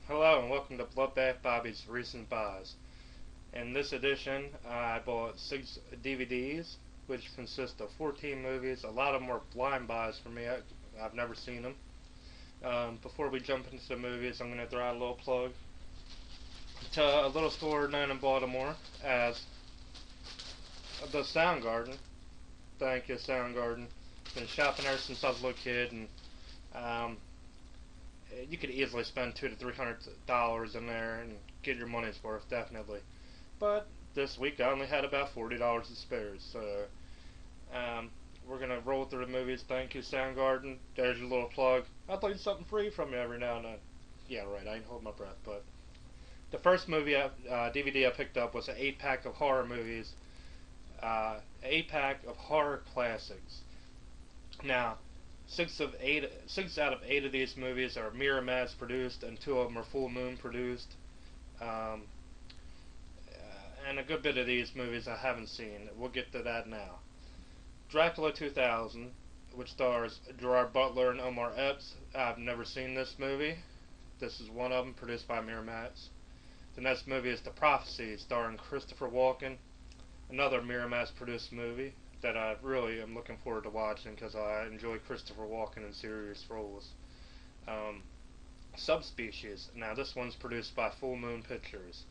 Hello and welcome to Bloodbath Bobby's Recent Buys. In this edition, I bought 6 DVDs, which consist of 14 movies. A lot of them are blind buys for me. I've never seen them. Before we jump into the movies, I'm going to throw out a little plug to a little store known in Baltimore as the Soundgarden. Thank you, Soundgarden. Been shopping there since I was a little kid, and um, you could easily spend $200 to $300 in there and get your money's worth, definitely. But this week I only had about $40 to spare, so um, we're gonna roll through the movies. Thank you, Soundgarden. There's your little plug. I'd like something free from you every now and then. Yeah, right. I ain't hold my breath, but the first DVD I picked up was an 8-pack of horror movies, 8-pack of horror classics. Now, six out of eight of these movies are Miramax produced, and 2 of them are Full Moon produced. Um, and a good bit of these movies I haven't seen. We'll get to that now. Dracula 2000, which stars Gerard Butler and Omar Epps. I've never seen this movie. This is one of them, produced by Miramax. The next movie is The Prophecy, starring Christopher Walken. Another Miramax produced movie that I really am looking forward to watching because I enjoy Christopher Walken in serious roles. Um, Subspecies. Now this one's produced by Full Moon Pictures,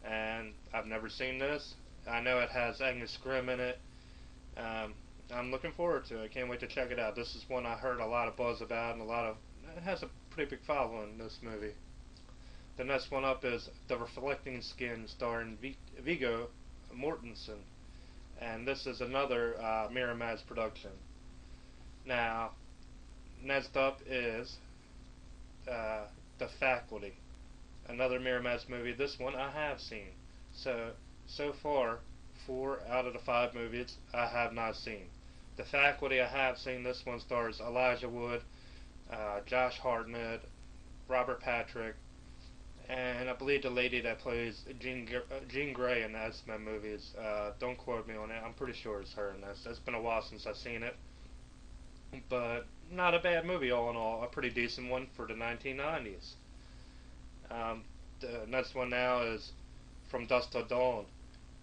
and I've never seen this. I know it has Agnes Grimm in it. Um, I'm looking forward to it. I can't wait to check it out. This is one I heard a lot of buzz about, and it has a pretty big following, this movie. The next one up is The Reflecting Skin, starring Viggo Mortensen, and this is another Miramax production. Now, next up is The Faculty, another Miramax movie. This one I have seen. So far, 4 out of the 5 movies I have not seen. The Faculty I have seen. This one stars Elijah Wood, Josh Hartnett, Robert Patrick, and I believe the lady that plays Jean Grey in the X-Men movies. Don't quote me on it. I'm pretty sure it's her in this. It's been a while since I've seen it, but not a bad movie all in all. A pretty decent one for the 1990s. The next one now is From Dusk Till Dawn,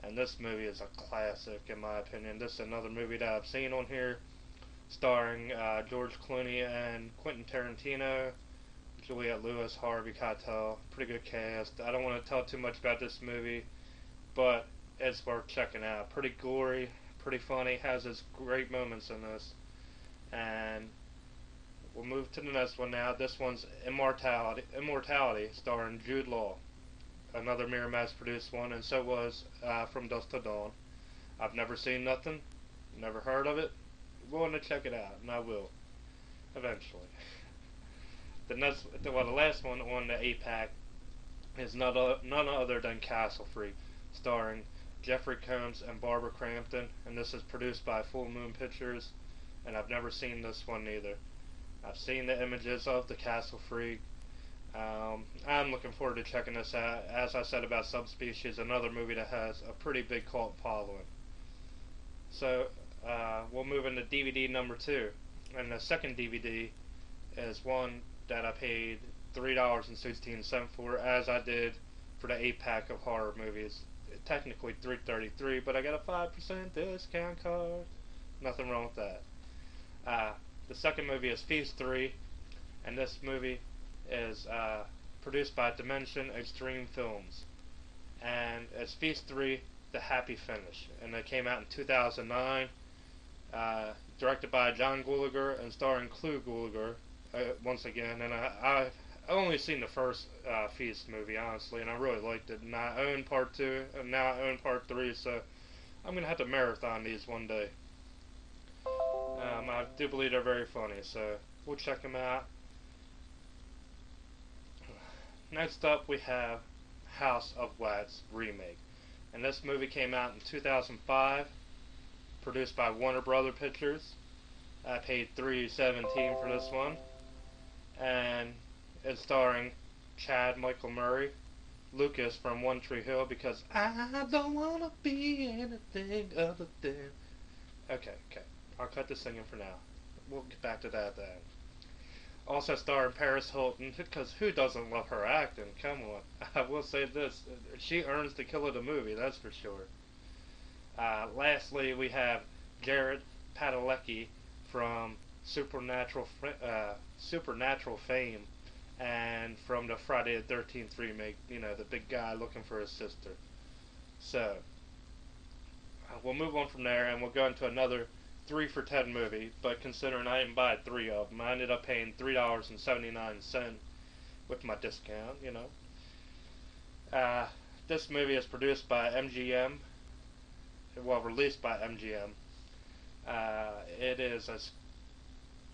and this movie is a classic in my opinion. This is another movie that I've seen on here, starring George Clooney and Quentin Tarantino, Juliette Lewis, Harvey Keitel. Pretty good cast. I don't want to tell too much about this movie, but it's worth checking out. Pretty gory, pretty funny, has its great moments in this. And we'll move to the next one now. This one's Immortality, starring Jude Law. Another Miramax produced one, and so was From Dusk Till Dawn. I've never seen nothing, never heard of it. Willing to check it out, and I will eventually. The last one on the 8-pack is none other than Castle Freak, starring Jeffrey Combs and Barbara Crampton, and this is produced by Full Moon Pictures, and I've never seen this one either. I've seen the images of the Castle Freak. I'm looking forward to checking this out. As I said about Subspecies, another movie that has a pretty big cult following. So we'll move into DVD number 2, and the second DVD is one that I paid $3.16 for, as I did for the 8-pack of horror movies. Technically $3.33, but I got a 5% discount code. Nothing wrong with that. The second movie is Feast 3, and this movie is produced by Dimension Extreme Films, and it's Feast 3: The Happy Finish, and it came out in 2009. Directed by John Gulager and starring Clu Gulager once again. And I've only seen the first Feast movie, honestly, and I really liked it. And I own part 2, and now I own part 3, so I'm gonna have to marathon these one day. I do believe they're very funny, so we'll check them out. Next up, we have House of Wax remake, and this movie came out in 2005, produced by Warner Brother Pictures. I paid $3.17 for this one, and it's starring Chad Michael Murray, Lucas from One Tree Hill, because I don't wanna be anything other than. Okay, I'll cut the singing for now. We'll get back to that then. Also starring Paris Hilton, because who doesn't love her acting? Come on. I will say this, she earns the kill of the movie, that's for sure. Lastly, we have Jared Padalecki from Supernatural fame, and from the Friday the 13th remake, the big guy looking for his sister. So, we'll move on from there and we'll go into another 3 for 10 movie, but considering I didn't buy 3 of them, I ended up paying $3.79 with my discount. Uh, this movie is produced by MGM, well, released by MGM. It is a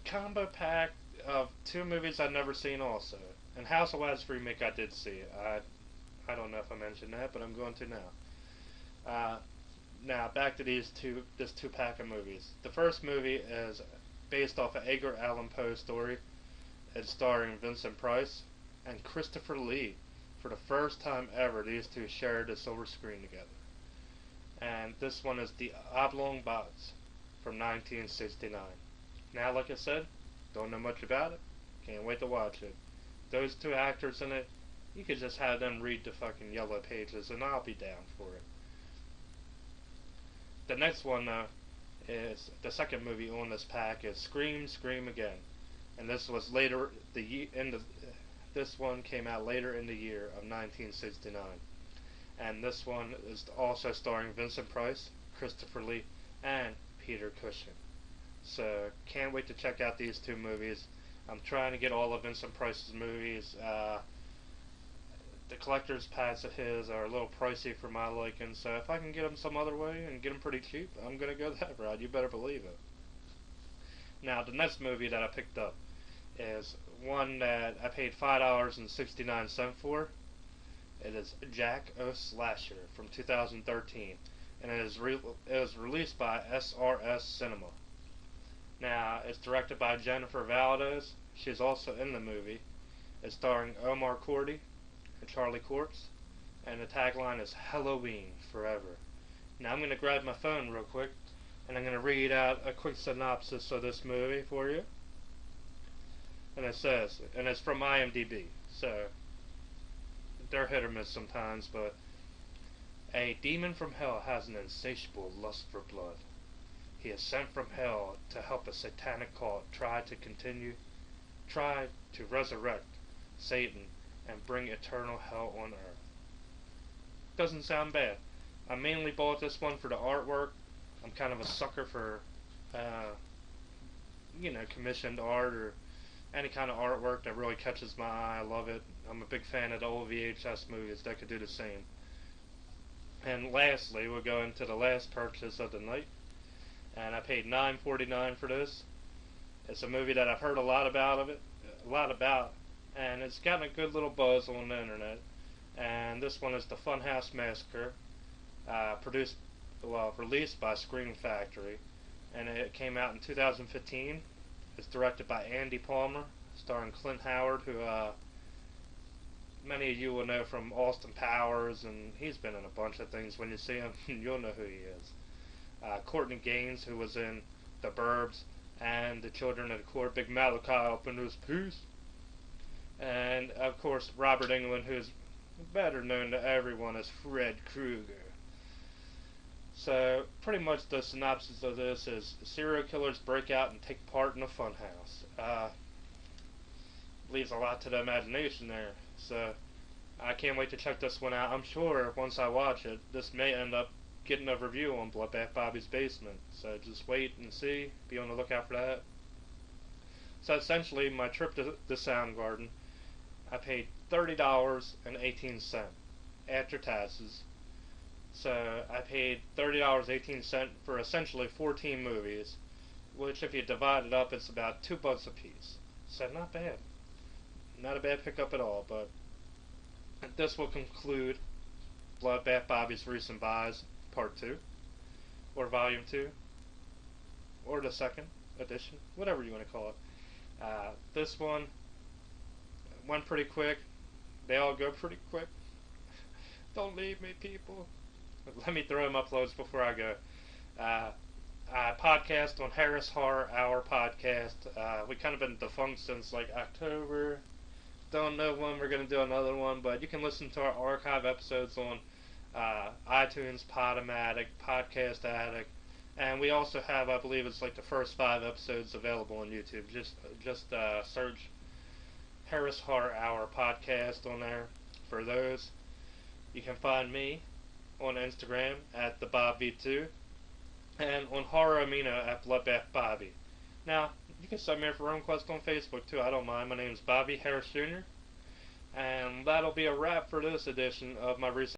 combo pack of 2 movies I've never seen also. And House of Wax remake I did see. I don't know if I mentioned that, but I'm going to now. Uh, Now back to this 2 pack of movies. The first movie is based off an Edgar Allan Poe story. It's starring Vincent Price and Christopher Lee. For the first time ever, these two shared the silver screen together. And this one is The Oblong Box from 1969. Now, like I said, don't know much about it. Can't wait to watch it. Those 2 actors in it, you could just have them read the fucking yellow pages and I'll be down for it. The next one, is the second movie on this pack is Scream, Scream Again, and this was later this one came out later in the year of 1969, and this one is also starring Vincent Price, Christopher Lee, and Peter Cushing. So can't wait to check out these 2 movies. I'm trying to get all of Vincent Price's movies. The collector's packs of his are a little pricey for my liking, so if I can get them some other way and get them pretty cheap, I'm going to go that route. You better believe it. Now, the next movie that I picked up is one that I paid $5.69 for. It is Jack O. Slasher from 2013, and it was released by SRS Cinema. Now, it's directed by Jennifer Valdez. She's also in the movie. It's starring Omar Cordy and Charlie Courts, and the tagline is Halloween Forever. Now I'm going to grab my phone real quick, and I'm going to read out a quick synopsis of this movie for you. And it says, and it's from IMDb, so they're hit or miss sometimes, but a demon from hell has an insatiable lust for blood. He is sent from hell to help a satanic cult try to resurrect Satan and bring eternal hell on earth. Doesn't sound bad. I mainly bought this one for the artwork. I'm kind of a sucker for, commissioned art or any kind of artwork that really catches my eye. I love it. I'm a big fan of the old VHS movies that could do the same. And lastly, we'll go into the last purchase of the night. And I paid $9.49 for this. It's a movie that I've heard a lot about, and it's gotten a good little buzz on the internet. And this one is The Funhouse Massacre, released by Scream Factory, and it came out in 2015. It's directed by Andy Palmer, starring Clint Howard, who many of you will know from Austin Powers, and he's been in a bunch of things. When you see him, you'll know who he is. Courtney Gaines, who was in The Burbs and The Children of the Corn, Big Malachi up in his piece. And, of course, Robert Englund, who's better known to everyone as Fred Krueger. So, pretty much the synopsis of this is serial killers break out and take part in a funhouse. Leaves a lot to the imagination there. So, I can't wait to check this one out. I'm sure once I watch it, this may end up getting a review on Bloodbath Bobby's Basement. So, just wait and see. Be on the lookout for that. So, essentially, my trip to the Soundgarden, I paid $30.18 after taxes. So I paid $30.18 for essentially 14 movies, which if you divide it up, it's about $2 a piece. So not bad. Not a bad pickup at all, but this will conclude Bloodbath Bobby's Recent Buys Part 2, or Volume 2, or the second edition, whatever you want to call it. This one went pretty quick. They all go pretty quick. Don't leave me, people. Let me throw them uploads before I go. podcast on Harris Horror Hour podcast. We kind of been defunct since like October. Don't know when we're gonna do another one, but you can listen to our archive episodes on iTunes, Podomatic, Podcast Addict, and we also have, I believe, it's like the first 5 episodes available on YouTube. Just search Harris Horror Hour podcast on there for those. You can find me on Instagram at the BobV2 and on Horror Amino at Bloodbath Bobby. Now, you can send me a friend request on Facebook too. I don't mind. My name is Bobby Harris Jr. And that'll be a wrap for this edition of my recent